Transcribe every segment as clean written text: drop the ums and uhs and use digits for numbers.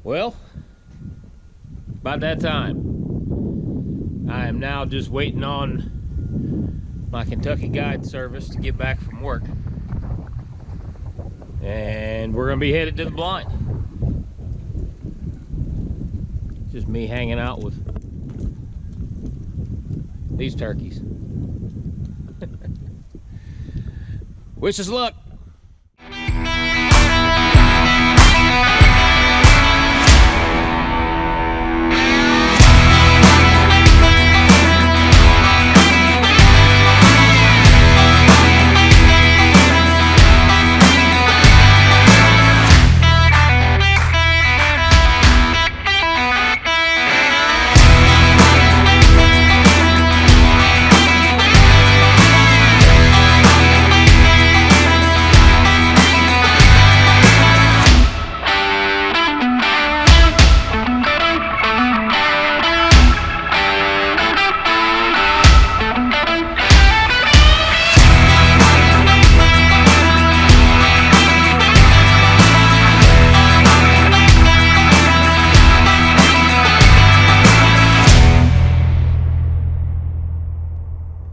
Well, about that time. I am now just waiting on my Kentucky Guide Service to get back from work. And we're gonna be headed to the blind. Just me hanging out with these turkeys. Wish us luck.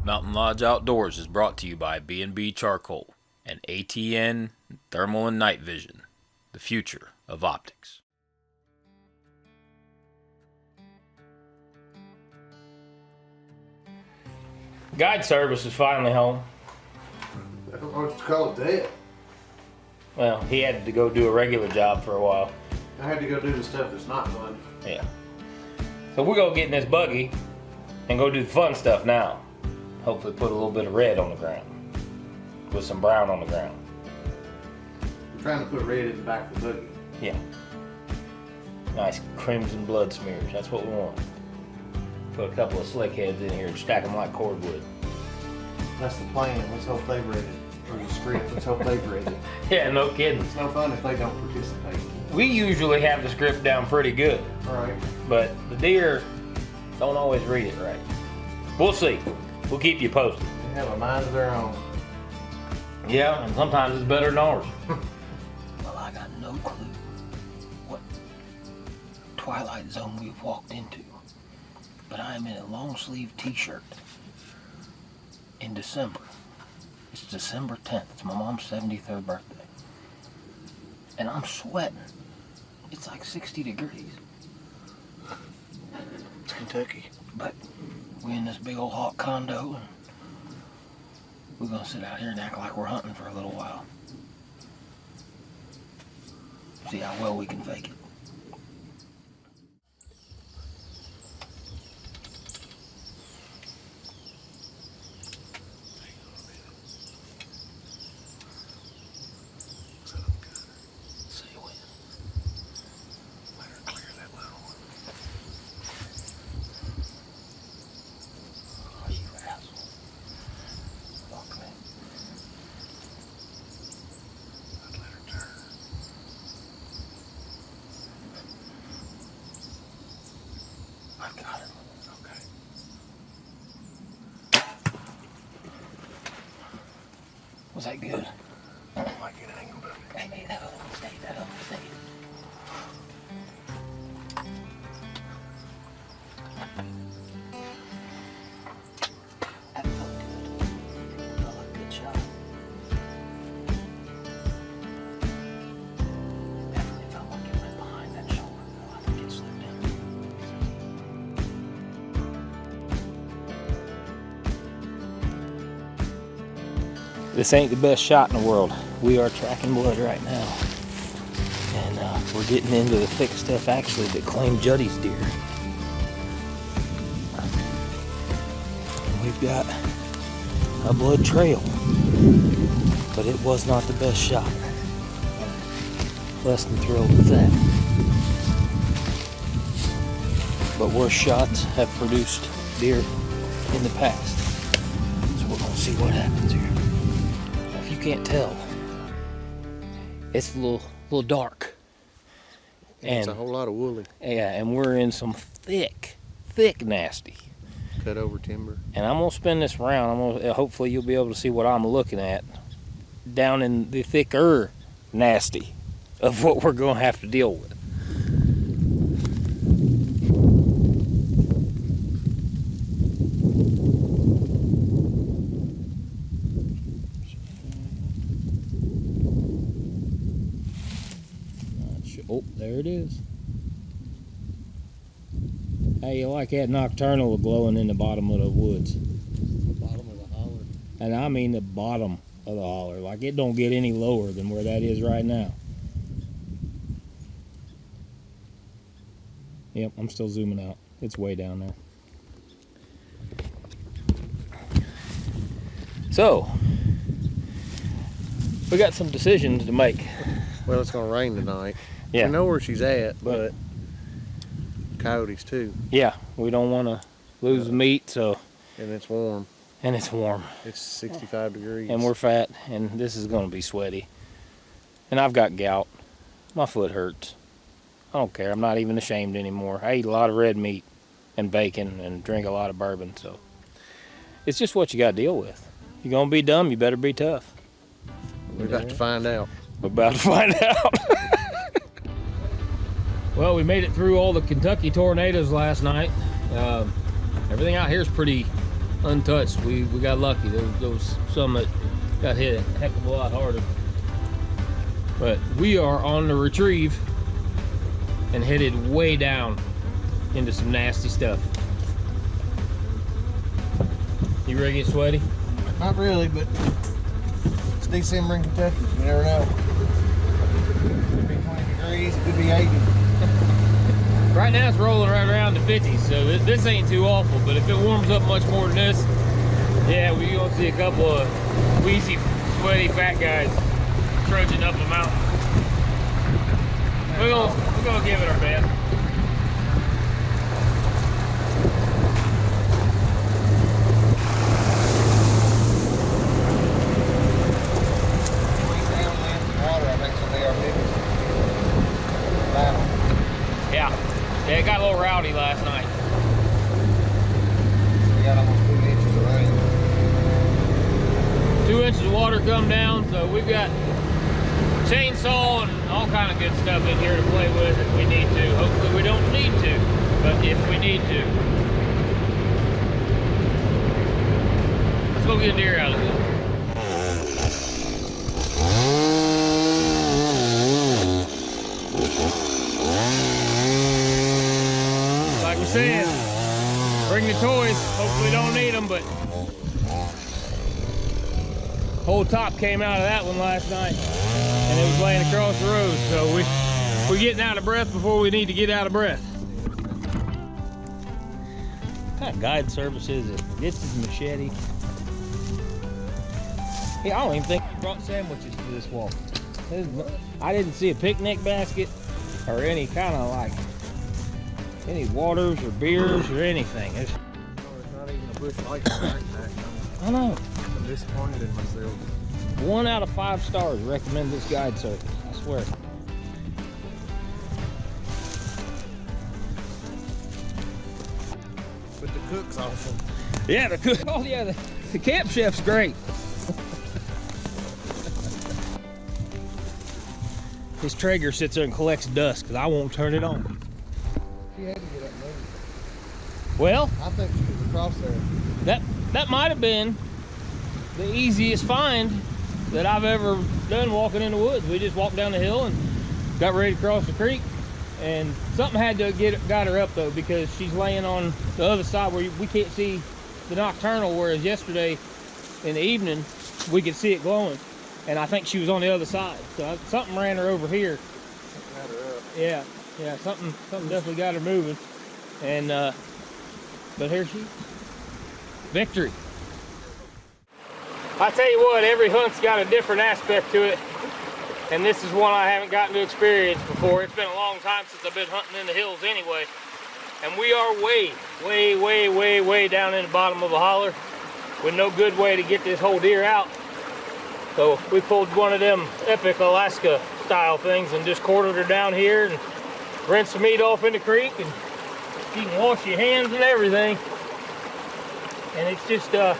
Mountain Lodge Outdoors is brought to you by B&B Charcoal and ATN Thermal and Night Vision, the future of optics. Guide Service is finally home. I don't know what to call it dead. Well, he had to go do a regular job for a while. I had to go do the stuff that's not fun. Yeah. So we're gonna get in this buggy and go do the fun stuff now. Hopefully put a little bit of red on the ground with some brown on the ground. I'm trying to put red in the back of the buggy. Yeah. Nice crimson blood smears. That's what we want. Put a couple of slick heads in here and stack them like cordwood. That's the plan. Let's hope they've read it. Or the script. Let's hope they've read it. Yeah, no kidding. It's no fun if they don't participate. We usually have the script down pretty good, Right. but the deer don't always read it right. We'll see. We'll keep you posted. They have a mind of their own. Yeah, and sometimes it's better than ours. Well, I got no clue what twilight zone we've walked into, but I am in a long sleeve t-shirt in December. It's December 10th. It's my mom's 73rd birthday. And I'm sweating. It's like 60 degrees. It's Kentucky. But we're in this big old hot condo, and we're gonna sit out here and act like we're hunting for a little while. See how well we can fake it. See when. Better clear that little one. Oh, you asshole. Fuck me. I'd let her turn. I got it. Okay. Was that good? I don't like it angled up. Stay that up, stay that up, stay it. That felt good. Felt like a good shot. Definitely felt like it went behind that shoulder. I think it slipped in. This ain't the best shot in the world. We are tracking blood right now. And we're getting into the thick stuff actually that claimed Juddy's deer. And we've got a blood trail, but it was not the best shot. Less than thrilled with that. But worse shots have produced deer in the past. So we're gonna see what happens here. If you can't tell, it's a little dark. It's And a whole lot of woolly. yeah, and we're in some thick nasty. Cut over timber. And I'm gonna spin this around. Hopefully you'll be able to see what I'm looking at down in the thicker nasty of what we're gonna have to deal with. Oh, there it is. How you like that nocturnal glowing in the bottom of the woods? The bottom of the holler. And I mean the bottom of the holler. Like it don't get any lower than where that is right now. Yep, I'm still zooming out. It's way down there. So, we got some decisions to make. Well, it's gonna rain tonight. Yeah. We know where she's at, but coyotes too. Yeah, we don't want to lose the meat, so. And it's warm. And it's warm. It's 65 degrees. And we're fat, and this is going to be sweaty. And I've got gout. My foot hurts. I don't care. I'm not even ashamed anymore. I eat a lot of red meat and bacon and drink a lot of bourbon, so it's just what you got to deal with. If you're going to be dumb, you better be tough. We're about to find out. We're about to find out. Well, we made it through all the Kentucky tornadoes last night. Everything out here is pretty untouched. We got lucky. There was some that got hit a heck of a lot harder. But we are on the retrieve and headed way down into some nasty stuff. You ready to get sweaty? Not really, but it's December in Kentucky. You never know. It could be 20 degrees, it could be 80. Right now it's rolling right around the 50s, so this ain't too awful. But if it warms up much more than this, yeah, we're gonna see a couple of wheezy, sweaty, fat guys trudging up the mountain. We're gonna give it our best. Water, I think, will be our biggest battle. Yeah, it got a little rowdy last night. We got almost 2 inches of rain. 2 inches of water come down, so we've got chainsaw and all kind of good stuff in here to play with if we need to. Hopefully we don't need to, but if we need to. Let's go get a deer out of this. Like we said, bring the toys. Hopefully don't need them, but whole top came out of that one last night, and it was laying across the road. So we're getting out of breath before we need to get out of breath. What kind of guide service is it? This is machete. Yeah, I don't even think we brought sandwiches to this walk. I didn't see a picnic basket or any kind of like any waters or beers or anything. There's not even a bush light backpack. I know. I'm disappointed in myself. 1 out of 5 stars recommend this guide service. I swear. But the cook's awesome. Yeah, the cook. Oh yeah, the camp chef's great. His Traeger sits there and collects dust because I won't turn it on. She had to get up and move. Well, I think she was across there. that might have been the easiest find that I've ever done walking in the woods. We just walked down the hill and got ready to cross the creek, and something had to got her up though, because she's laying on the other side where we can't see the nocturnal, whereas yesterday in the evening we could see it glowing, and I think she was on the other side. So something ran her over here. Something had her up. Yeah, something definitely got her moving, and but here she, victory. I tell you what, every hunt's got a different aspect to it, and this is one I haven't gotten to experience before. It's been a long time since I've been hunting in the hills anyway, and we are way down in the bottom of a holler with no good way to get this whole deer out. So we pulled one of them epic Alaska style things and just quartered her down here and rinsed the meat off in the creek, and you can wash your hands and everything, and it's just a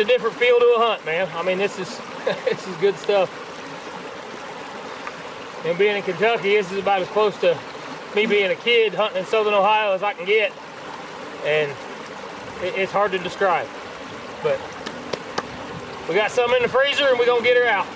different feel to a hunt, man. I mean, this is this is good stuff. And being in Kentucky, this is about as close to me being a kid hunting in southern Ohio as I can get, and it's hard to describe. But we got some in the freezer, and we're gonna get her out.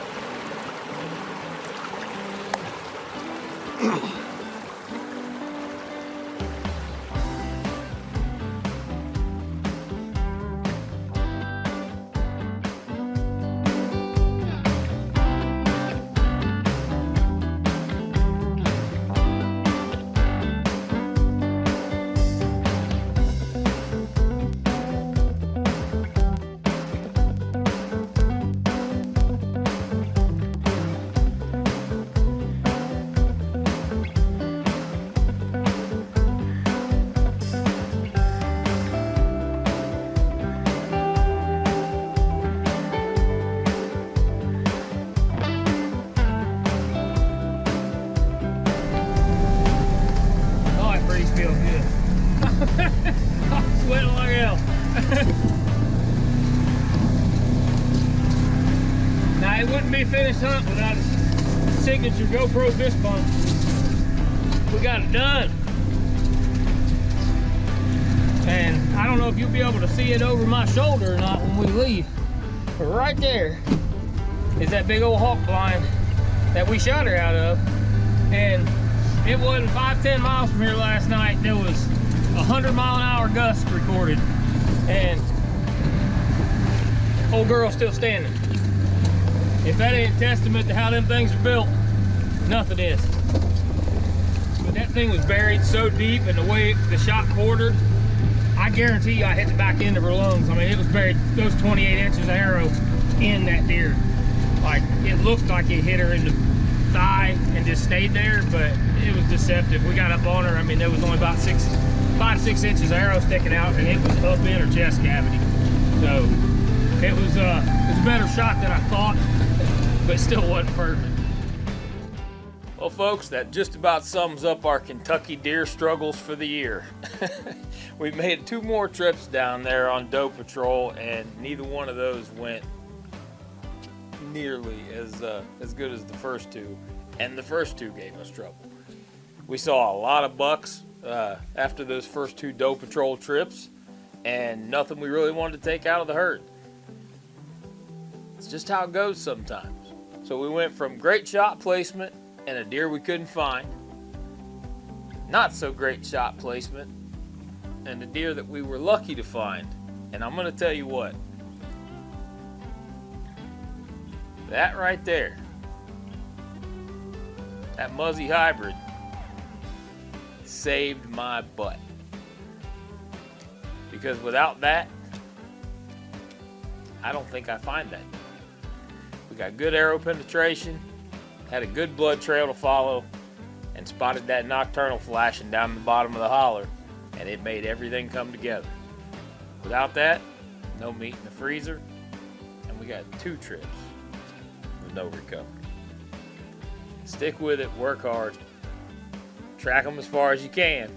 Sweating like hell. Now, it wouldn't be finished hunt without a signature GoPro fist bump. We got it done. And I don't know if you'll be able to see it over my shoulder or not when we leave. But right there is that big old hawk blind that we shot her out of. And it wasn't 5-10 miles from here last night. There was 100-mile-an-hour gust recorded, and old girl's still standing. If that ain't a testament to how them things are built, nothing is. But that thing was buried so deep, and the way the shot quartered, I guarantee you I hit the back end of her lungs. I mean, it was buried, those 28 inches of arrow in that deer. Like, it looked like it hit her in the thigh and just stayed there, but it was deceptive. We got up on her. I mean, there was only about 5 to 6 inches of arrow sticking out, and it was up in her chest cavity. So it was a better shot than I thought, but still wasn't perfect. Well, folks, that just about sums up our Kentucky deer struggles for the year. We made 2 more trips down there on doe patrol, and neither one of those went nearly as good as the first 2, and the first 2 gave us trouble. We saw a lot of bucks after those first 2 doe patrol trips, and nothing we really wanted to take out of the herd. It's just how it goes sometimes. So we went from great shot placement and a deer we couldn't find, not so great shot placement, and a deer that we were lucky to find. And I'm gonna tell you what, that right there, that Muzzy hybrid, saved my butt. Because without that, I don't think I find that. We got good arrow penetration, had a good blood trail to follow, and spotted that nocturnal flashing down the bottom of the holler, and it made everything come together. Without that, no meat in the freezer, and we got 2 trips with no recovery. Stick with it, work hard, track them as far as you can,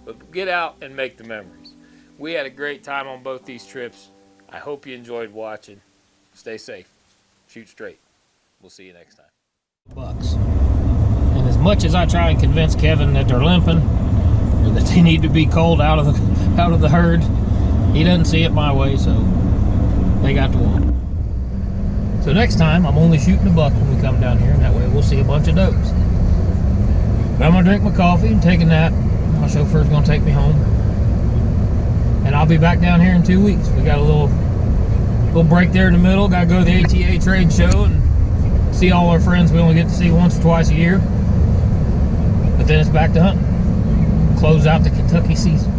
but get out and make the memories. We had a great time on both these trips. I hope you enjoyed watching. Stay safe, shoot straight. We'll see you next time. Bucks. And as much as I try and convince Kevin that they're limping, or that they need to be culled out of the herd, he doesn't see it my way, so they got to walk. So next time, I'm only shooting a buck when we come down here, and that way we'll see a bunch of does. But I'm gonna drink my coffee and take a nap. My chauffeur's gonna take me home, and I'll be back down here in 2 weeks. We got a little break there in the middle. Got to go to the ATA trade show and see all our friends we only get to see once or twice a year. But then it's back to hunting. Close out the Kentucky season.